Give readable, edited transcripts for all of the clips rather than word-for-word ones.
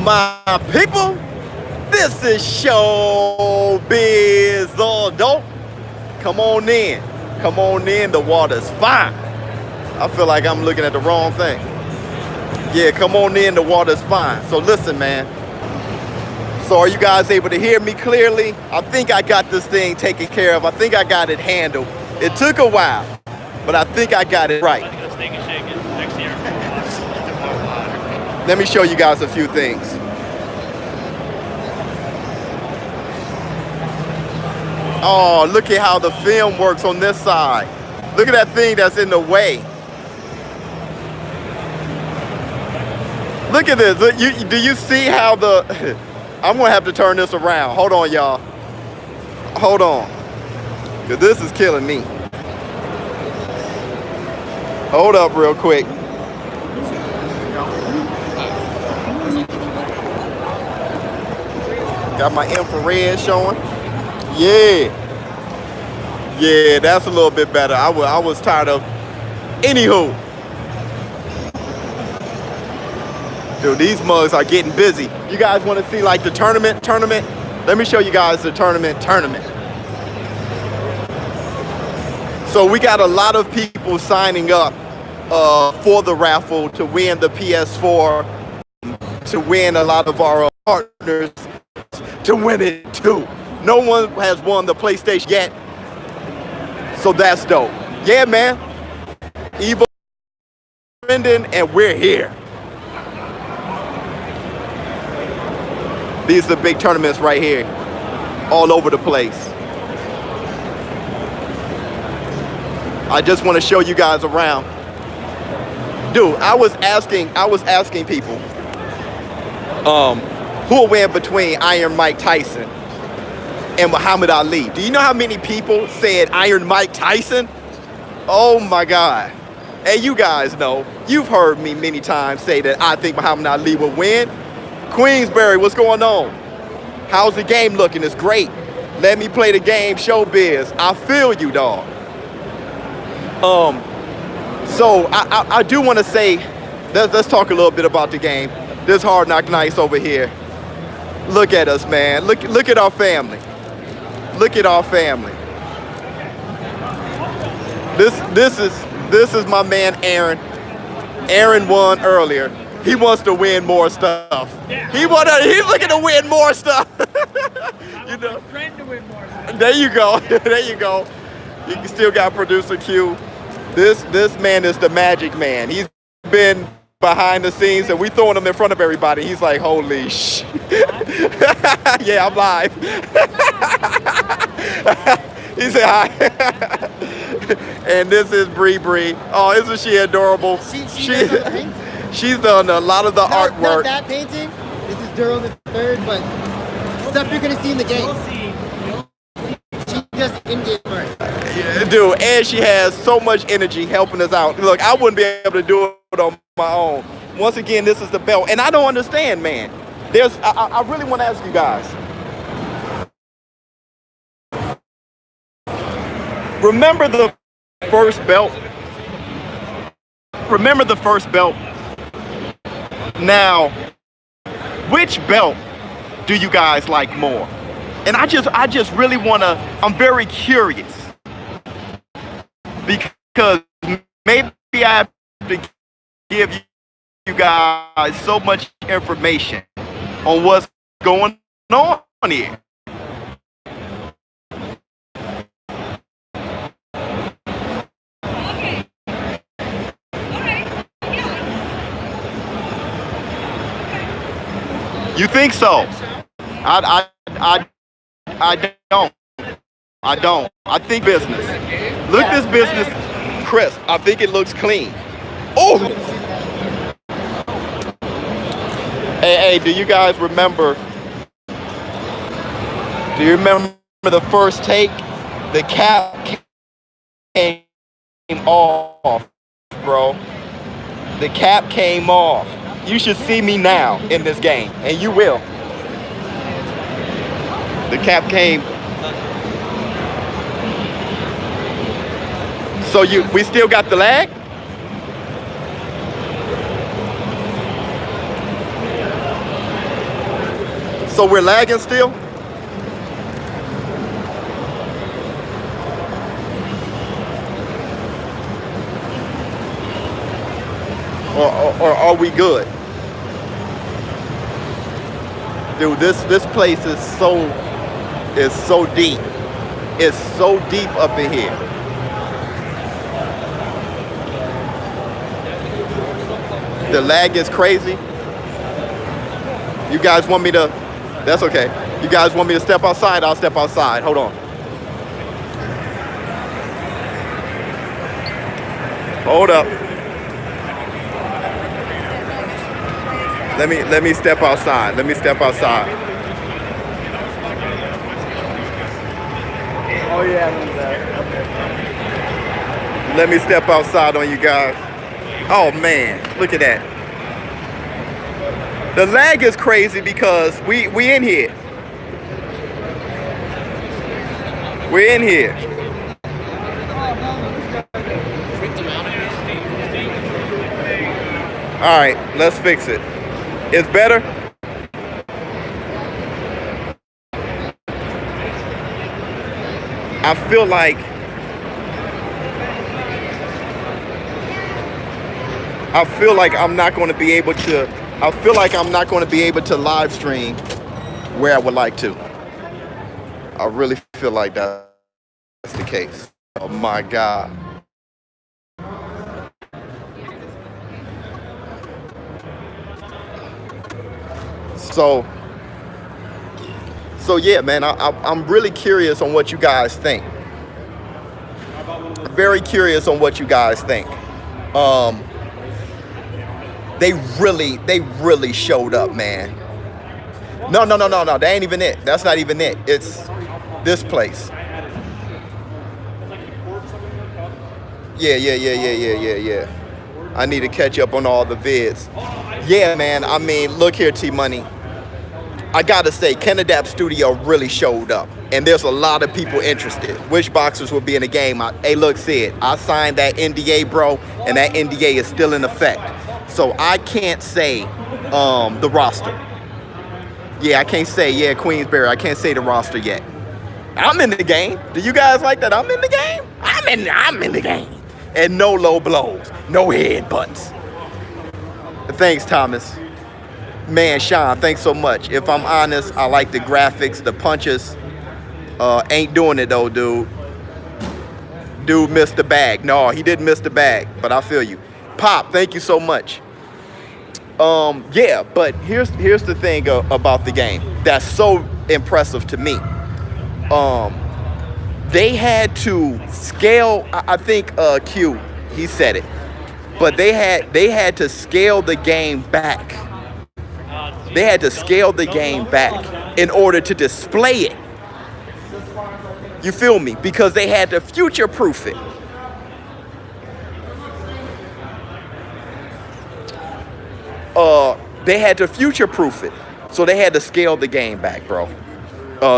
My people, this is Showbiz adult. Come on in. Come on in. The water's fine. I feel like I'm looking at the wrong thing. Yeah, come on in. The water's fine. So listen, man. So are you guys able to hear me clearly? I think I got this thing taken care of. I think I got it handled. It took a while, but I think I got it right. Let me show you guys a few things. Oh, look at how the film works on this side. Look at that thing that's in the way. Look at this. Do you see how the... I'm going to have to turn this around. Hold on, y'all. Hold on. Because this is killing me. Hold up real quick. Got my infrared showing. Yeah. Yeah, that's a little bit better. I was tired of... Anywho. Dude, these mugs are getting busy. You guys want to see like the tournament? Let me show you guys the tournament. So we got a lot of people signing up for the raffle to win the PS4, to win a lot of our partners to win it too. No one has won the PlayStation yet, so that's dope. Yeah, man. Evo trending, and we're here. These are the big tournaments right here, all over the place. I just want to show you guys around. Dude, I was asking people who will win between Iron Mike Tyson and Muhammad Ali. Do you know how many people said Iron Mike Tyson? Oh my God. And you guys know, you've heard me many times say that I think Muhammad Ali will win. Queensbury, what's going on? How's the game looking? It's great. Let me play the game, Showbiz. I feel you, dog. So I do want to say, let's talk a little bit about the game. This Hardknock nice over here. Look at us, man. Look at our family. Look at our family. This is my man Aaron. Aaron won earlier. He wants to win more stuff. Yeah. He's looking to win more stuff. You know. To win more stuff. There you go. There you go. You still got producer Q. This man is the magic man. He's been behind the scenes, and we throwing him in front of everybody. He's like, holy sh. Yeah, I'm live. He said hi. And this is Bree. Oh, isn't she adorable? She's done a lot of the artwork. Not that painting. This is Daryl the third, but stuff you're gonna see in the game. She does in-game art. Yeah, dude, and she has so much energy helping us out. Look, I wouldn't be able to do it on my own. Once again, this is the belt, and I don't understand, man. I really want to ask you guys. Remember the first belt? Remember the first belt? Now, which belt do you guys like more? And I just really want to, I'm very curious, because maybe I have to give you guys so much information on what's going on here. You think so? I don't. I think business. Look this business crisp. I think it looks clean. Oh! Hey, do you guys remember? Do you remember the first take? The cap came off, bro. The cap came off. You should see me now in this game, and you will. The cap came. So we still got the lag? So we're lagging still? Or are we good? Dude, this place is so deep. It's so deep up in here. The lag is crazy. You guys want me to, that's okay. You guys want me to step outside? I'll step outside. Hold on. Hold up. Let me step outside. Let me step outside. Oh yeah. Let me step outside on you guys. Oh man, look at that. The lag is crazy because we in here. We're in here. All right, let's fix it. It's better? I feel like I'm not going to be able to live stream where I would like to. I really feel like that's the case. Oh my God. So yeah, man, I'm really curious on what you guys think. Very curious on what you guys think. They really showed up, man. No, that ain't even it. That's not even it. It's this place. Yeah. I need to catch up on all the vids. Yeah, man, I mean, look here, T-Money. I gotta say, Canadapp Studio really showed up. And there's a lot of people interested. Which boxers will be in the game? Hey, look, Sid, I signed that NDA, bro, and that NDA is still in effect. So I can't say the roster. Yeah, I can't say, yeah, Queensberry, I can't say the roster yet. I'm in the game. Do you guys like that? I'm in the game? I'm in the game. And no low blows, no headbutts. Thanks, Thomas. Man, Sean, thanks so much. If I'm honest, I like the graphics, the punches. Ain't doing it though, dude. Dude missed the bag. No, he didn't miss the bag, but I feel you. Pop, thank you so much. Yeah, but here's the thing about the game that's so impressive to me. They had to scale, I think Q, he said it, but they had to scale the game back. They had to scale the game back in order to display it. You feel me? Because they had to future-proof it. They had to future-proof it. So they had to scale the game back, bro.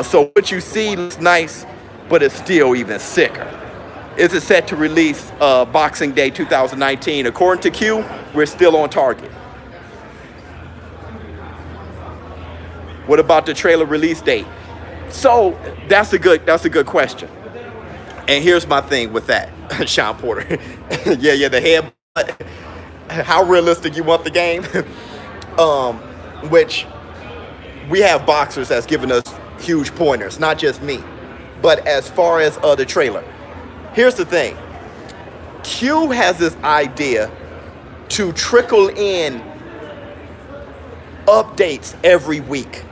So what you see looks nice, but it's still even sicker. Is it set to release Boxing Day 2019? According to Q, we're still on target. What about the trailer release date? So that's a good question. And here's my thing with that, Sean Porter. yeah, the headbutt. How realistic you want the game? Which we have boxers that's given us huge pointers, not just me. But as far as the trailer, here's the thing. Q has this idea to trickle in updates every week.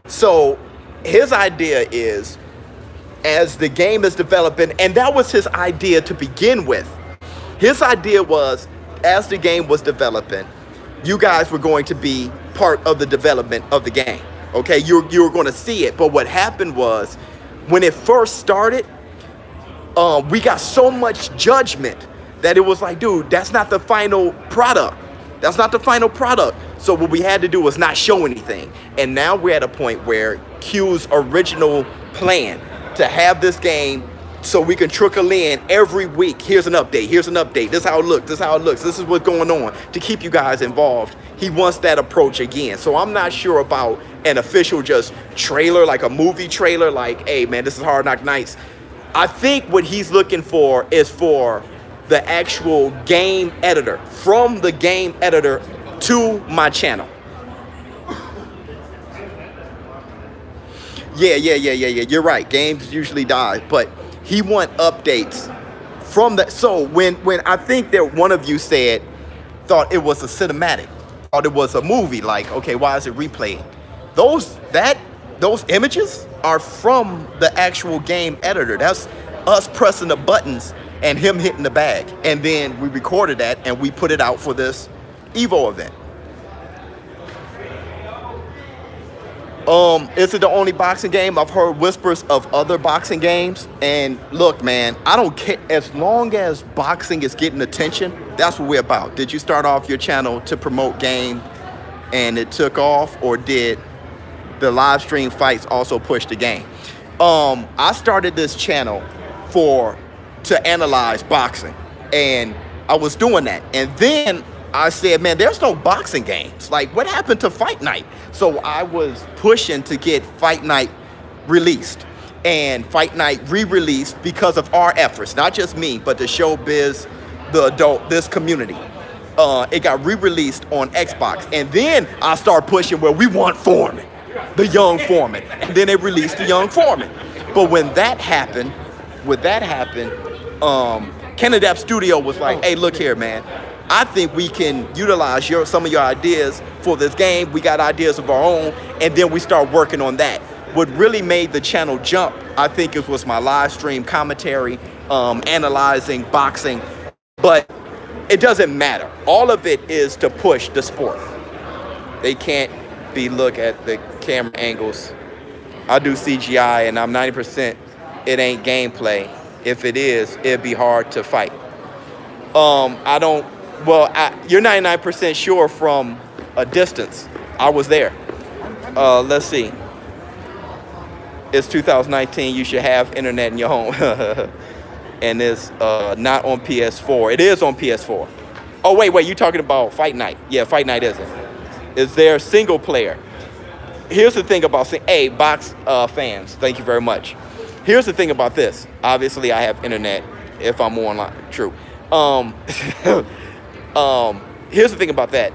So his idea is, as the game is developing, and that was his idea to begin with. His idea was, as the game was developing, you guys were going to be part of the development of the game. Okay, you were going to see it. But what happened was, when it first started, we got so much judgment that it was like, dude, that's not the final product. That's not the final product. So what we had to do was not show anything. And now we're at a point where Q's original plan to have this game so we can trickle in every week. Here's an update. Here's an update. This is how it looks. This is how it looks. This is what's going on, to keep you guys involved. He wants that approach again. So I'm not sure about an official just trailer, like a movie trailer, like, hey man, this is Hard Knock Nights. I think what he's looking for is for the actual game editor, from the game editor to my channel. Yeah. You're right. Games usually die, but he want updates from that. So when I think that one of you thought it was a cinematic, thought it was a movie, like, okay, why is it replaying? Those images are from the actual game editor. That's us pressing the buttons and him hitting the bag. And then we recorded that and we put it out for this Evo event. Is it the only boxing game? I've heard whispers of other boxing games. And look, man, I don't care. As long as boxing is getting attention, that's what we're about. Did you start off your channel to promote game and it took off, or did the live stream fights also push the game? I started this channel to analyze boxing, and I was doing that. And then I said, man, there's no boxing games. Like, what happened to Fight Night? So I was pushing to get Fight Night released, and Fight Night re-released because of our efforts, not just me, but the Showbiz, this community. It got re-released on Xbox, and then I started pushing where we want Foreman, the young Foreman, and then they released the young Foreman. But when that happened, Canada Studio was like, hey, look here, man. I think we can utilize some of your ideas for this game. We got ideas of our own, and then we start working on that. What really made the channel jump, I think, it was my live stream commentary, analyzing boxing, but it doesn't matter. All of it is to push the sport. They can't look at the camera angles. I do CGI, and I'm 90%, it ain't gameplay. If it is, it'd be hard to fight. You're 99% sure from a distance. I was there. Let's see. It's 2019. You should have internet in your home. And it's not on PS4. It is on PS4. Oh, wait. You're talking about Fight Night. Yeah, Fight Night isn't. Is there single player? Here's the thing about box fans. Thank you very much. Here's the thing about this. Obviously, I have internet if I'm online. True. Here's the thing about that.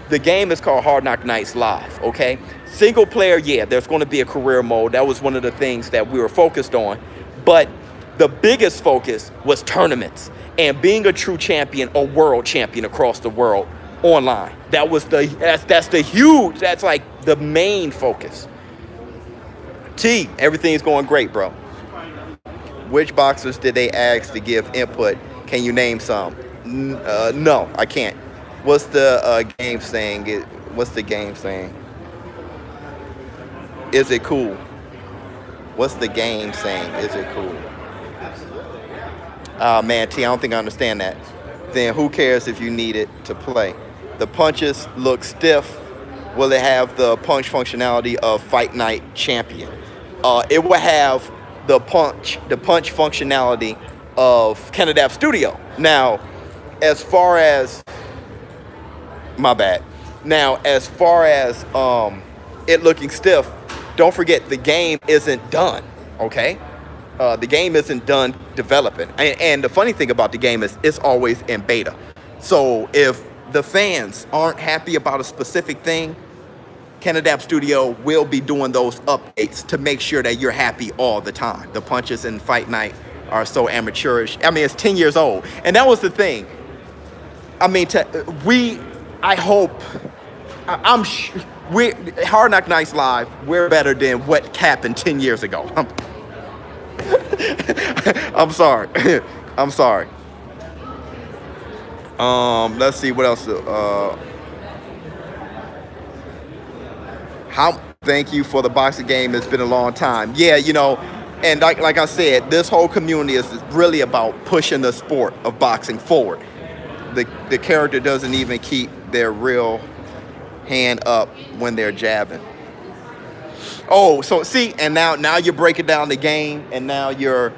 The game is called Hard Knock Nights Live, okay? Single player, yeah, there's going to be a career mode. That was one of the things that we were focused on. But the biggest focus was tournaments and being a true champion or world champion across the world online. That's like the main focus. T, everything's going great, bro. Which boxers did they ask to give input? Can you name some? No, I can't. What's the game saying? What's the game saying? Is it cool? What's the game saying? Is it cool? Man, T, I don't think I understand that. Then who cares if you need it to play? The punches look stiff. Will it have the punch functionality of Fight Night Champion? It will have the punch functionality of Canada Studio. Now, as far as it looking stiff, don't forget the game isn't done, okay? The game isn't done developing. And the funny thing about the game is it's always in beta. So if the fans aren't happy about a specific thing, Canada Studio will be doing those updates to make sure that you're happy all the time. The punches in Fight Night are so amateurish. I mean, it's 10 years old. And that was the thing. I mean, Hard Knock Nights Live, we're better than what happened 10 years ago. I'm sorry. I'm sorry. Let's see what else. Thank you for the boxing game. It's been a long time. Yeah, you know, and like I said, this whole community is really about pushing the sport of boxing forward. The character doesn't even keep their real hand up when they're jabbing. Oh, so see, and now you're breaking down the game, and now you're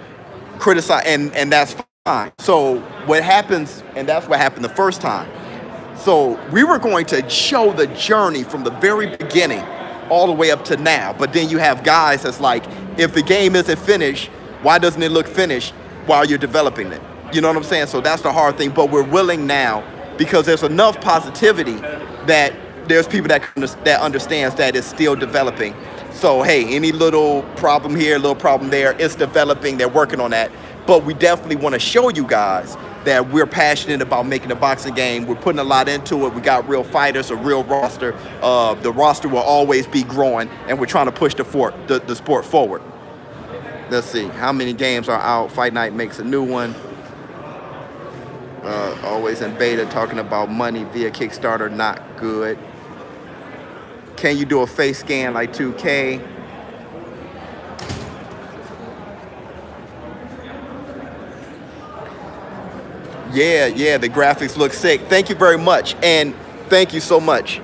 criticize, and that's fine. So what happens, and that's what happened the first time. So we were going to show the journey from the very beginning all the way up to now. But then you have guys that's like, if the game isn't finished, why doesn't it look finished while you're developing it? You know what I'm saying? So that's the hard thing. But we're willing now, because there's enough positivity that there's people that understands that it's still developing. So hey, any little problem here, little problem there, it's developing. They're working on that. But we definitely want to show you guys that we're passionate about making a boxing game. We're putting a lot into it. We got real fighters, a real roster. The roster will always be growing, and we're trying to push the sport forward. Let's see, how many games are out? Fight Night makes a new one. Always in beta, talking about money via Kickstarter, not good. Can you do a face scan like 2K? Yeah, the graphics look sick. Thank you very much, and thank you so much.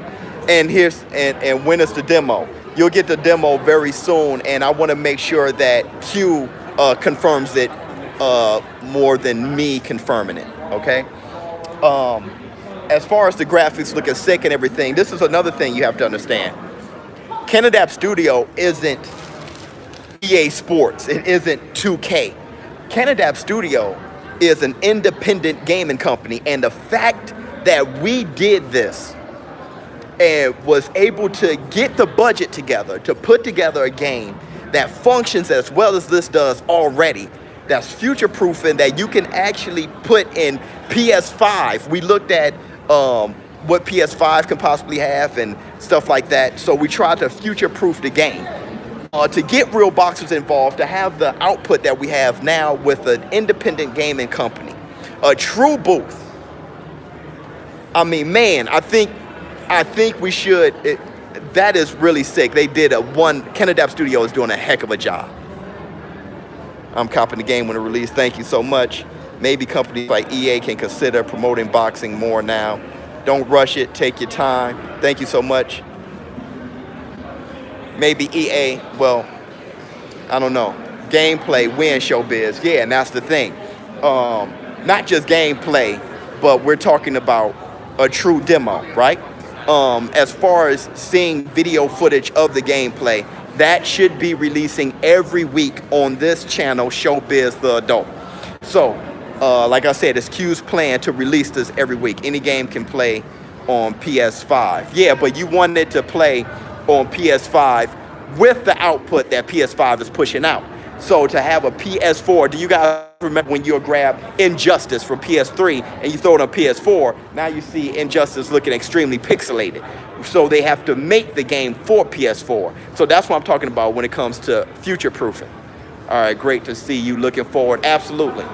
And here's and when is the demo? You'll get the demo very soon, and I want to make sure that Q confirms it more than me confirming it. Okay. As far as the graphics looking sick and everything, this is another thing you have to understand. Canadap Studio isn't EA Sports. It isn't 2K. Canadap Studio is an independent gaming company, and the fact that we did this and was able to get the budget together to put together a game that functions as well as this does already, that's future-proofing, that you can actually put in PS5. We looked at what PS5 can possibly have and stuff like that, so we tried to future-proof the game. To get real boxers involved, to have the output that we have now with an independent gaming company, a true booth. I mean, man, I think we should. That is really sick. They did Canadap Studio is doing a heck of a job. I'm copying the game when it released. Thank you so much. Maybe companies like EA can consider promoting boxing more now. Don't rush it. Take your time. Thank you so much. Maybe EA, well, I don't know. Gameplay wins Showbiz. Yeah, and that's the thing. Not just gameplay, but we're talking about a true demo, right? As far as seeing video footage of the gameplay, that should be releasing every week on this channel, Showbiz the Adult. So, like I said, it's Q's plan to release this every week. Any game can play on PS5. Yeah, but you want it to play on PS5 with the output that PS5 is pushing out. So to have a PS4, do you guys remember when you grab Injustice from PS3 and you throw it on PS4? Now you see Injustice looking extremely pixelated. So they have to make the game for PS4. So that's what I'm talking about when it comes to future proofing. All right, great to see you looking forward. Absolutely.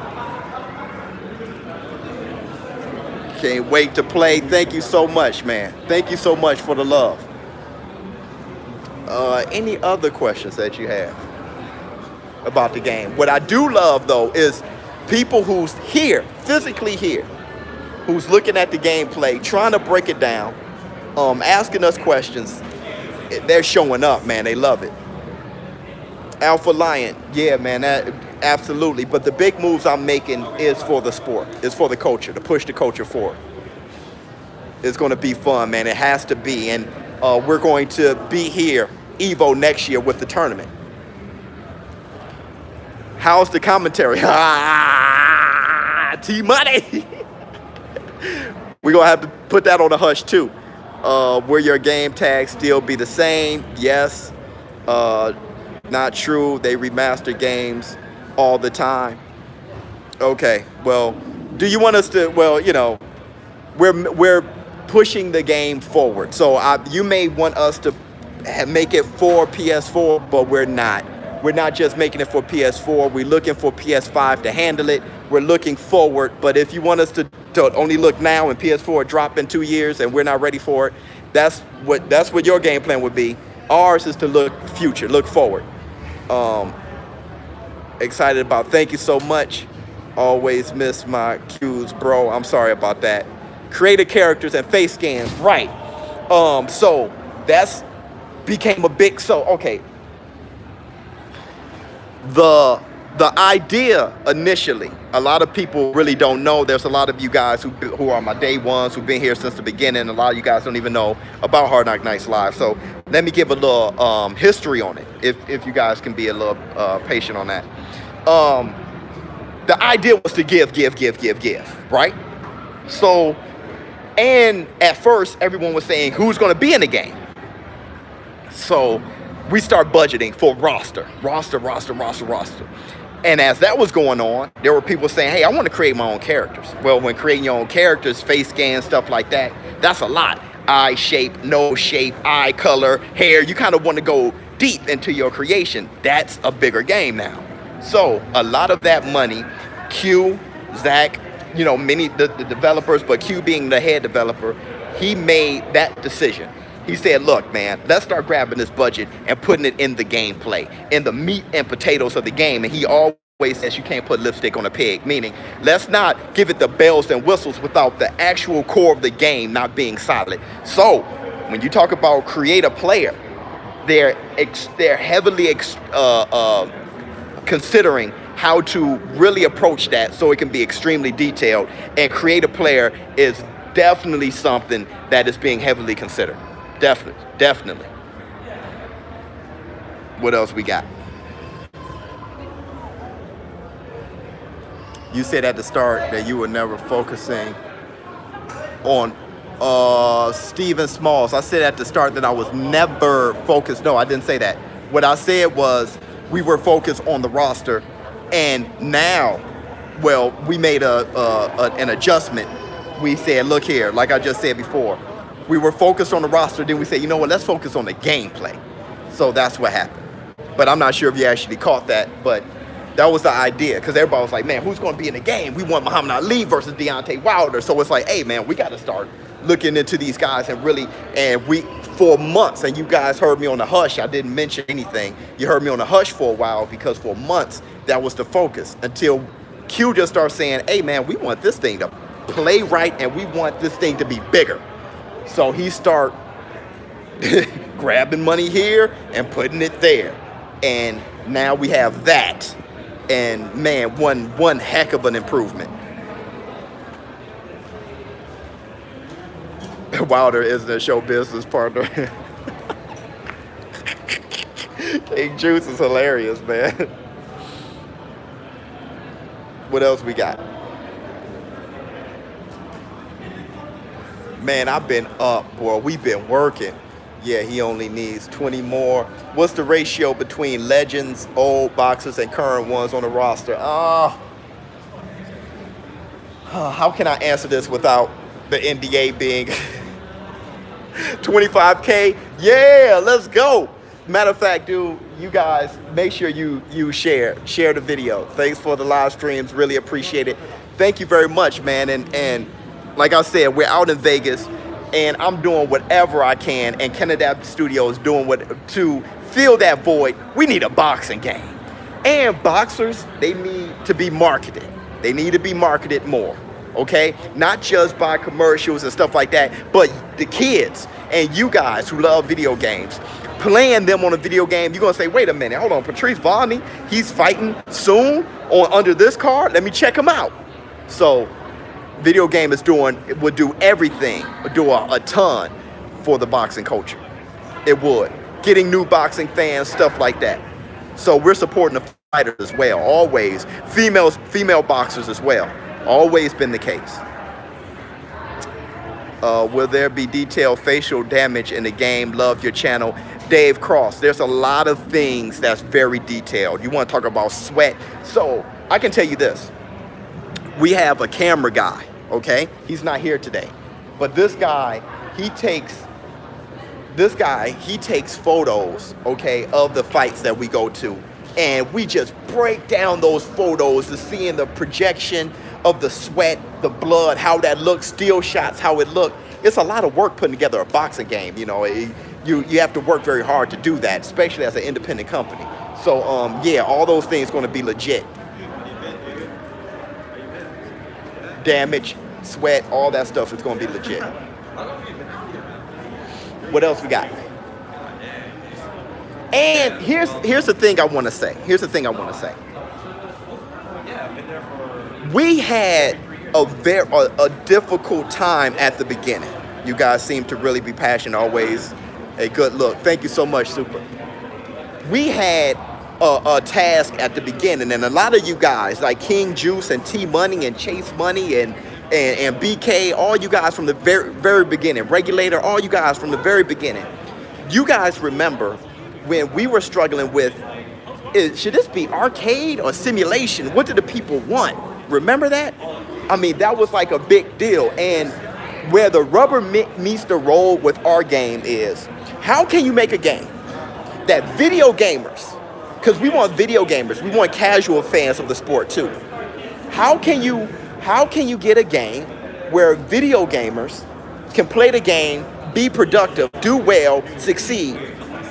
Can't wait to play. Thank you so much, man. Thank you so much for the love. Any other questions that you have about the game? What I do love, though, is people who's here, physically here, who's looking at the gameplay, trying to break it down, asking us questions. They're showing up, man. They love it. Alpha Lion, yeah, man, absolutely. But the big moves I'm making is for the sport. It's for the culture, to push the culture forward. It's going to be fun, man. It has to be. And we're going to be here, Evo, next year with the tournament. How's the commentary? T-Money. We're going to have to put that on the hush, too. Will your game tags still be the same? Yes. Not true. They remaster games all the time. Okay. Well, do you want us to, well, you know, we're pushing the game forward. So you may want us to make it for PS4, but we're not. We're not just making it for PS4. We're looking for PS5 to handle it. We're looking forward. But if you want us to only look now and PS4 drop in 2 years and we're not ready for it, that's what your game plan would be. Ours is to look future, look forward. Excited about. Thank you so much. Always miss my cues, bro. I'm sorry about that. Creative characters and face scans, right? So that's became a big. So okay. The The idea initially, a lot of people really don't know. There's a lot of you guys who are my day ones, who've been here since the beginning. A lot of you guys don't even know about Hardknock Nights Live. So let me give a little history on it, if you guys can be a little patient on that. The idea was to give, right? So, and at first, everyone was saying, who's going to be in the game? So we start budgeting for roster. And as that was going on, there were people saying, hey, I want to create my own characters. Well, when creating your own characters, face scan, stuff like that, that's a lot. Eye shape, nose shape, eye color, hair. You kind of want to go deep into your creation. That's a bigger game now. So a lot of that money, Q, Zach, you know, many the developers, but Q being the head developer, he made that decision. He said, look, man, let's start grabbing this budget and putting it in the gameplay, in the meat and potatoes of the game. And he always says you can't put lipstick on a pig, meaning let's not give it the bells and whistles without the actual core of the game not being solid. So when you talk about create a player, they're heavily considering how to really approach that so it can be extremely detailed. And create a player is definitely something that is being heavily considered. Definitely. What else we got? You said at the start that you were never focusing on Steven Smalls. I said at the start that I was never focused. No, I didn't say that. What I said was we were focused on the roster, and now, well, we made an adjustment. We said, look here, like I just said before, we were focused on the roster, then we said, you know what, let's focus on the gameplay. So that's what happened. But I'm not sure if you actually caught that, but that was the idea, because everybody was like, man, who's going to be in the game? We want Muhammad Ali versus Deontay Wilder. So it's like, hey, man, we got to start looking into these guys and really, and we, for months, and you guys heard me on the hush, I didn't mention anything. You heard me on the hush for a while, because for months, that was the focus, until Q just started saying, hey, man, we want this thing to play right, and we want this thing to be bigger. So he start grabbing money here and putting it there. And now we have that. And man, one heck of an improvement. Wilder is the show business partner. King Juice is hilarious, man. What else we got? Man, I've been up, boy. We've been working. Yeah, he only needs 20 more. What's the ratio between legends, old boxers, and current ones on the roster? How can I answer this without the NDA being 25K? Yeah, let's go. Matter of fact, dude, you guys, make sure you share the video. Thanks for the live streams. Really appreciate it. Thank you very much, man. And like I said, we're out in Vegas, and I'm doing whatever I can, and Canada Studios doing what to fill that void. We need a boxing game. And boxers, they need to be marketed. They need to be marketed more, okay? Not just by commercials and stuff like that, but the kids and you guys who love video games, playing them on a video game, you're gonna say, wait a minute, hold on, Patrice Volney, he's fighting soon under this card? Let me check him out. So, video game would do everything, would do a ton for the boxing culture. It would. Getting new boxing fans, stuff like that. So we're supporting the fighters as well, always. Female boxers as well. Always been the case. Will there be detailed facial damage in the game? Love your channel. Dave Cross, there's a lot of things that's very detailed. You want to talk about sweat. So I can tell you this. We have a camera guy, okay? He's not here today. But this guy, he takes photos, okay, of the fights that we go to. And we just break down those photos to seeing the projection of the sweat, the blood, how that looks, still shots, how it looked. It's a lot of work putting together a boxing game, you know. You have to work very hard to do that, especially as an independent company. So, yeah, all those things going to be legit. Damage, sweat, all that stuff is going to be legit. What else we got? And here's the thing I want to say. we had a difficult time at the beginning. You guys seem to really be passionate, always a good look. Thank you so much, Super. We had a task at the beginning, and a lot of you guys, like King Juice and T Money and Chase Money and BK, all you guys from the very beginning, Regulator, all you guys from the very beginning. You guys remember when we were struggling with, should this be arcade or simulation? What do the people want? Remember that? I mean, that was like a big deal. And where the rubber meets the road with our game is, how can you make a game that video gamers, because we want video gamers, we want casual fans of the sport too. How can you get a game where video gamers can play the game, be productive, do well, succeed,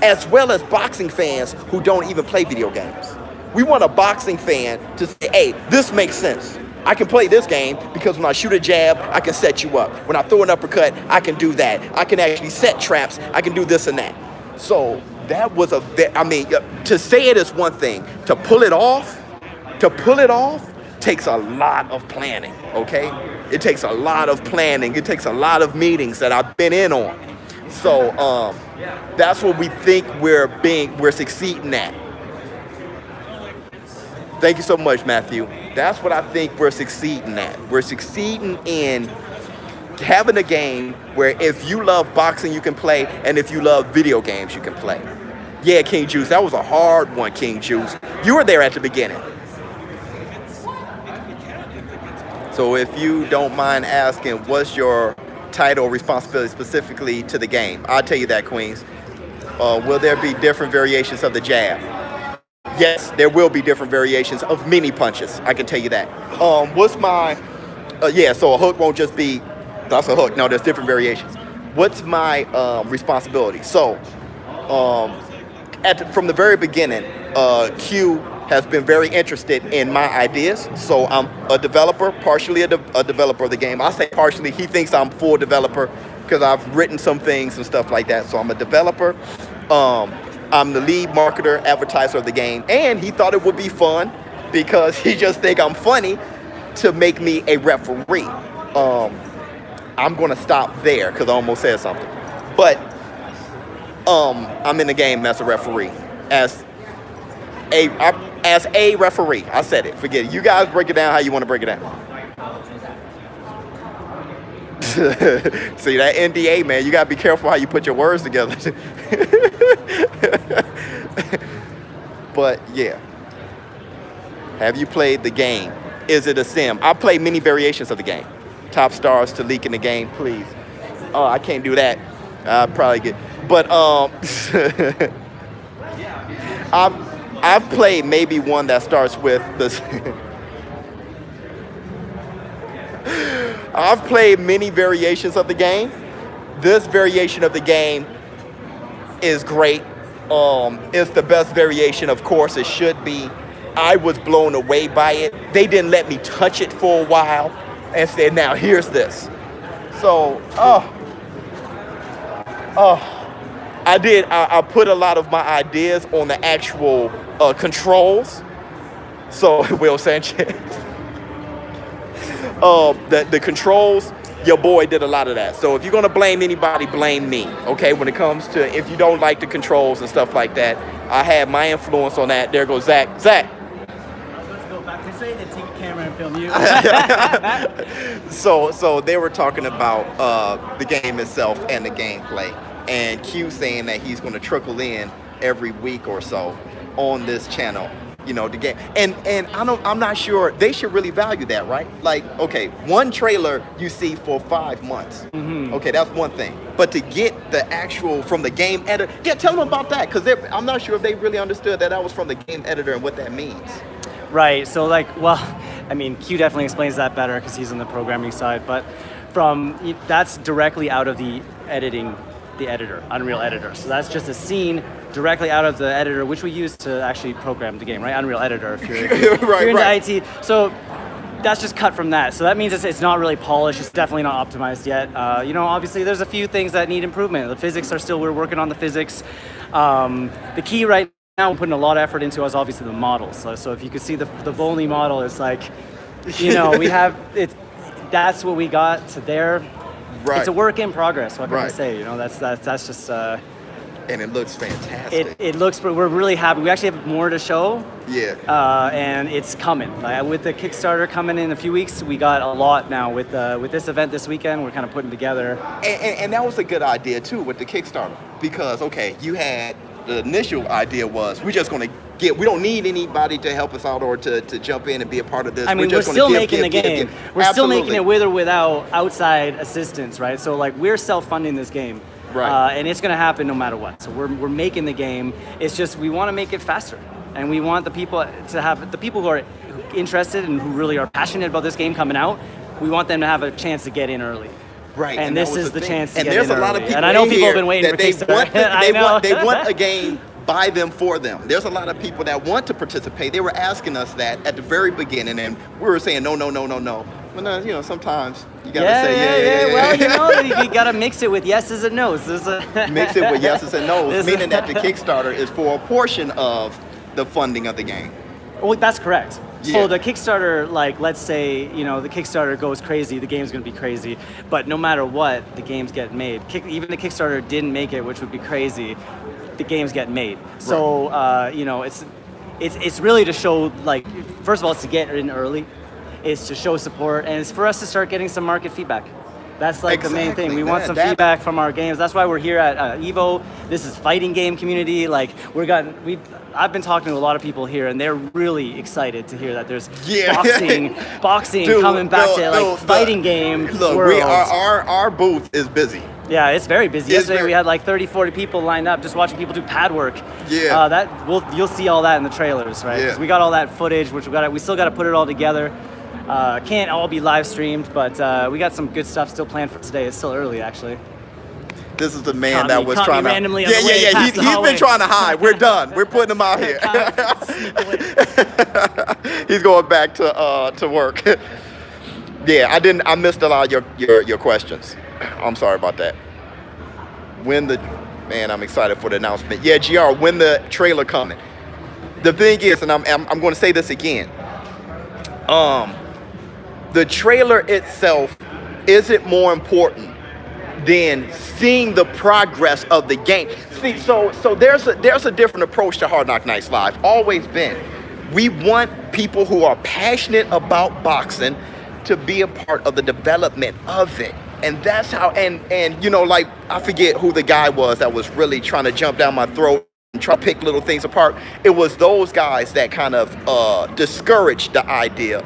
as well as boxing fans who don't even play video games? We want a boxing fan to say, hey, this makes sense. I can play this game because when I shoot a jab, I can set you up. When I throw an uppercut, I can do that. I can actually set traps. I can do this and that. So that was to say it is one thing. To pull it off takes a lot of planning, okay? It takes a lot of planning. It takes a lot of meetings that I've been in on. So that's what we think we're succeeding at. Thank you so much, Matthew. That's what I think we're succeeding at. We're succeeding in having a game where if you love boxing, you can play, and if you love video games, you can play. Yeah, King Juice, that was a hard one, King Juice. You were there at the beginning. So if you don't mind asking, what's your title or responsibility specifically to the game? I'll tell you that, Queens. Will there be different variations of the jab? Yes, there will be different variations of mini punches. I can tell you that. What's my, so a hook won't just be, that's a hook. No, there's different variations. What's my responsibility? So, from the very beginning, Q has been very interested in my ideas. So I'm a developer, partially a developer of the game. I say partially, he thinks I'm full developer because I've written some things and stuff like that. So I'm a developer. I'm the lead marketer, advertiser of the game, and he thought it would be fun because he just think I'm funny to make me a referee. I'm gonna stop there because I almost said something. But I'm in the game as a referee, as a referee. I said it. Forget it. You guys break it down how you want to break it down. See that NDA, man? You gotta be careful how you put your words together. But yeah, have you played the game? Is it a sim? I play many variations of the game. Top stars to leak in the game, please. Oh, I can't do that. I'll probably get. But I've played maybe one that starts with this. I've played many variations of the game. This variation of the game is great. It's the best variation, of course, it should be. I was blown away by it. They didn't let me touch it for a while and said, now here's this. So, I put a lot of my ideas on the actual controls. So, Will Sanchez. The controls, your boy did a lot of that. So if you're gonna blame anybody, blame me, okay? When it comes to, if you don't like the controls and stuff like that, I had my influence on that. There goes Zach. Zach. Let's go back this way, then take a camera and film you. So they were talking about the game itself and the gameplay, and Q saying that he's gonna trickle in every week or so on this channel. You know, the game, and I'm not sure they should really value that, right? Like, okay, one trailer you see for 5 months. Mm-hmm. Okay, that's one thing. But to get the actual from the game editor, yeah, tell them about that, because I'm not sure if they really understood that was from the game editor and what that means. Right. So, like, well, I mean, Q definitely explains that better because he's on the programming side, but that's directly out of the editor, Unreal Editor. So that's just a scene directly out of the editor, which we use to actually program the game, right? Unreal Editor, if you're, you're into IT. So that's just cut from that. So that means it's not really polished. It's definitely not optimized yet. Obviously there's a few things that need improvement. The physics we're working on the physics. The key right now, we're putting a lot of effort into is obviously the models. So if you could see the Volney model is like, you know, we have it. That's what we got to there. Right. It's a work in progress. What can I Right. say? You know, that's just. And it looks fantastic. It looks. We're really happy. We actually have more to show. Yeah. And it's coming. With the Kickstarter coming in a few weeks, we got a lot now with this event this weekend. We're kind of putting together. And that was a good idea too with the Kickstarter, because okay, you had the initial idea was we're just going to we don't need anybody to help us out or to jump in and be a part of this. I mean, we're just still gonna making the game. We're still making it with or without outside assistance, right? So like we're self-funding this game. Right. And it's going to happen no matter what. So we're making the game. It's just we want to make it faster. And we want the people to have, the people who are interested and who really are passionate about this game coming out, we want them to have a chance to get in early. Right. And this is the chance to and get there's in a lot early. of people And I know in people have here been waiting that for Kickstarter. they want a game by them for them. There's a lot of people that want to participate. They were asking us that at the very beginning, and we were saying no. But no, you know, sometimes you gotta say yeah. Well, you know, you gotta mix it with yeses and nos. Mix it with yeses and nos, meaning that the Kickstarter is for a portion of the funding of the game. Well, that's correct. Yeah. So the Kickstarter, like, let's say, you know, the Kickstarter goes crazy, the game's gonna be crazy, but no matter what, the game's getting made. Even the Kickstarter didn't make it, which would be crazy, the game's getting made. So, you know, it's really to show, like, first of all, it's to get in early, it's to show support, and it's for us to start getting some market feedback. That's like the main thing. We want some feedback from our games. That's why we're here at Evo. This is fighting game community. Like I've been talking to a lot of people here, and they're really excited to hear that there's boxing Dude, coming back to fighting game Look, world. our booth is busy. Yeah, it's very busy. Yesterday we had like 30, 40 people lined up just watching people do pad work. Yeah. You'll see all that in the trailers, right? 'Cause we got all that footage, which we still got to put it all together. Can't all be live streamed, but we got some good stuff still planned for today. It's still early, actually. This is the man that was trying to. Randomly He's been trying to hide. We're done. We're putting him out here. He's going back to work. Yeah, I missed a lot of your questions. I'm sorry about that. I'm excited for the announcement. Yeah, GR, when the trailer coming? The thing is, and I'm going to say this again. The trailer itself isn't more important than seeing the progress of the game. See, so there's a different approach to Hardknock Nights Live. Always been. We want people who are passionate about boxing to be a part of the development of it. And that's how, and you know, like, I forget who the guy was that was really trying to jump down my throat and try to pick little things apart. It was those guys that kind of discouraged the idea.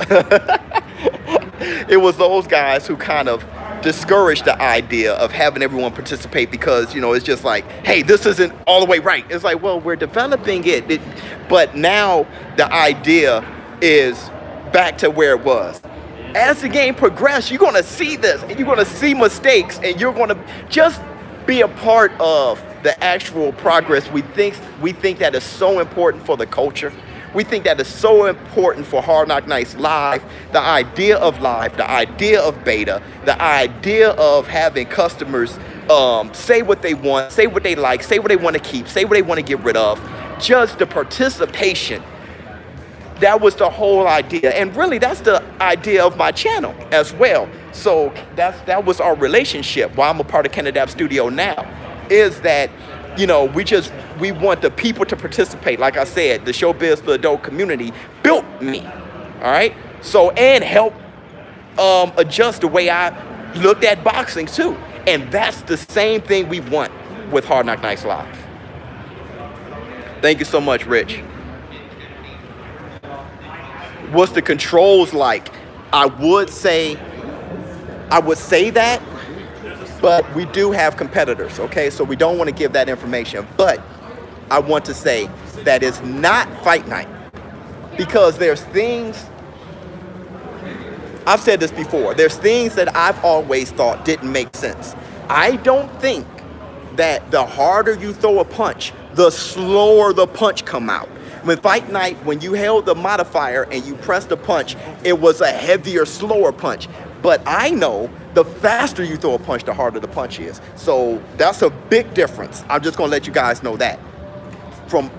It was those guys who kind of discouraged the idea of having everyone participate, because, you know, it's just like, hey, this isn't all the way right. It's like, well, we're developing it. But now the idea is back to where it was. As the game progresses, you're going to see this, and you're going to see mistakes, and you're going to just be a part of the actual progress. We think that is so important for the culture. We think that is so important for Hardknock Nights Live, the idea of live, the idea of beta, the idea of having customers say what they want, say what they like, say what they want to keep, say what they want to get rid of. Just the participation. That was the whole idea. And really, that's the idea of my channel as well. So that was our relationship while I'm a part of Canadap Studio now, is that, you know, we want the people to participate. Like I said, the Showbiz, the adult community built me, all right? So, and help adjust the way I looked at boxing too. And that's the same thing we want with Hardknock Nights Live. Thank you so much, Rich. What's the controls like? I would say that, but we do have competitors, okay? So we don't want to give that information. But I want to say that it's not fight night, because there's things, I've said this before, there's things that I've always thought didn't make sense. I don't think that the harder you throw a punch, the slower the punch come out. When fight night, when you held the modifier and you pressed the punch, it was a heavier, slower punch. But I know the faster you throw a punch, the harder the punch is. So that's a big difference. I'm just gonna let you guys know that.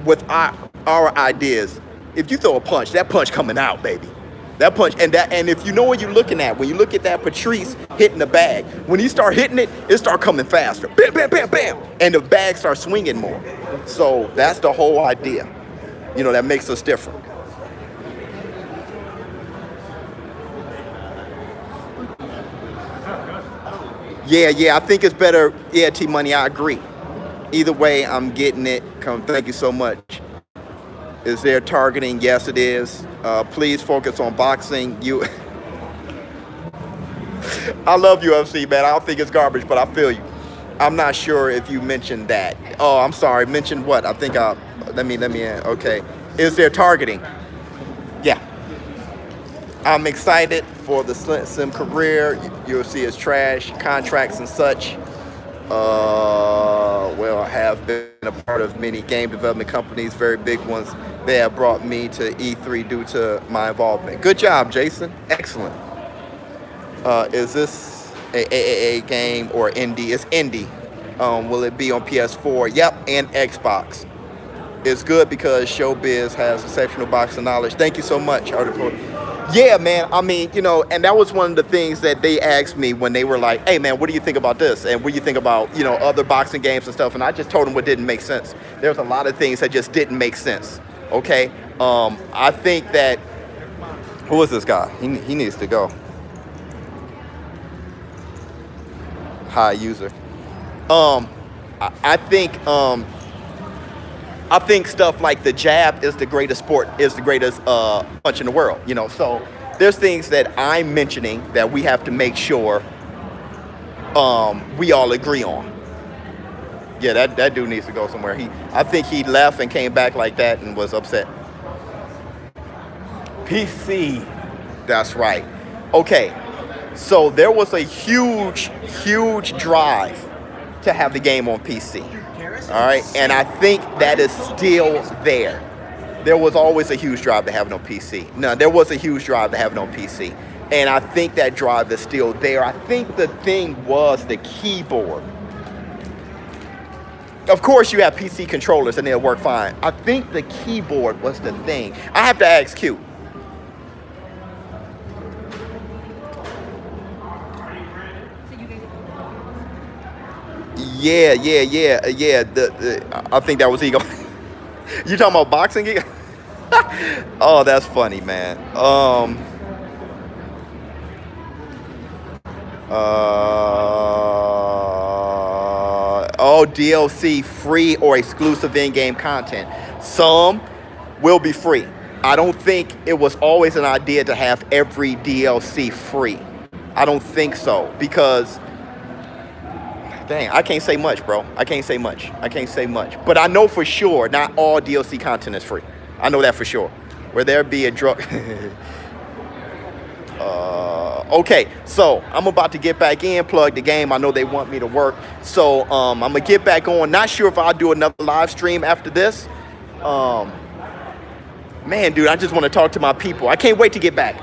With our ideas, if you throw a punch, that punch coming out, baby. That punch, and if you know what you're looking at, when you look at that Patrice hitting the bag, when he start hitting it, it start coming faster. Bam, bam, bam, bam. And the bag starts swinging more. So that's the whole idea. You know, that makes us different. Yeah, I think it's better. Yeah, T-Money, I agree. Either way, I'm getting it. Thank you so much. Is there targeting? Yes, it is. Please focus on boxing. I love UFC, man. I don't think it's garbage, but I feel you. I'm not sure if you mentioned that. Oh, I'm sorry. Mentioned what? I think let me, okay. Is there targeting? Yeah. I'm excited for the Sim career. UFC is trash, contracts and such. Well, I have been a part of many game development companies, very big ones. They have brought me to E3 due to my involvement. Good job, Jason. Excellent. Is this a AAA game or indie? It's indie. Will it be on PS4? Yep, and Xbox. It's good because ShowBizz has exceptional boxing knowledge. Thank you so much, Article. Yeah, man. I mean, you know, and that was one of the things that they asked me when they were like, hey, man, what do you think about this? And what do you think about, you know, other boxing games and stuff? And I just told them what didn't make sense. There's a lot of things that just didn't make sense. Okay? I think that, who is this guy? He needs to go. High user. I think stuff like the jab is the greatest punch in the world, you know. So there's things that I'm mentioning that we have to make sure we all agree on. Yeah, that dude needs to go somewhere. I think he left and came back like that and was upset. PC. That's right. Okay. So there was a huge drive to have the game on PC. All right, and I think that is still there. There was always a huge drive to have it on PC. No, there was a huge drive to have it on PC. And I think that drive is still there. I think the thing was the keyboard. Of course, you have PC controllers and they'll work fine. I think the keyboard was the thing. I have to ask Q. Yeah. I think that was ego. You talking about boxing? Oh, that's funny, man. DLC free or exclusive in-game content. Some will be free. I don't think it was always an idea to have every DLC free. I don't think so, because dang, I can't say much, bro. I can't say much. But I know for sure not all DLC content is free. I know that for sure. Where there be a drug... Okay, so I'm about to get back in, plug the game. I know they want me to work. So I'm going to get back on. Not sure if I'll do another live stream after this. Man, dude, I just want to talk to my people. I can't wait to get back.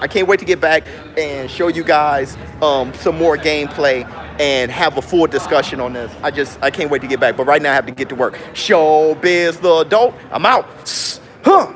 And show you guys some more gameplay and have a full discussion on this. I can't wait to get back. But right now I have to get to work. Showbiz the adult. I'm out. Huh.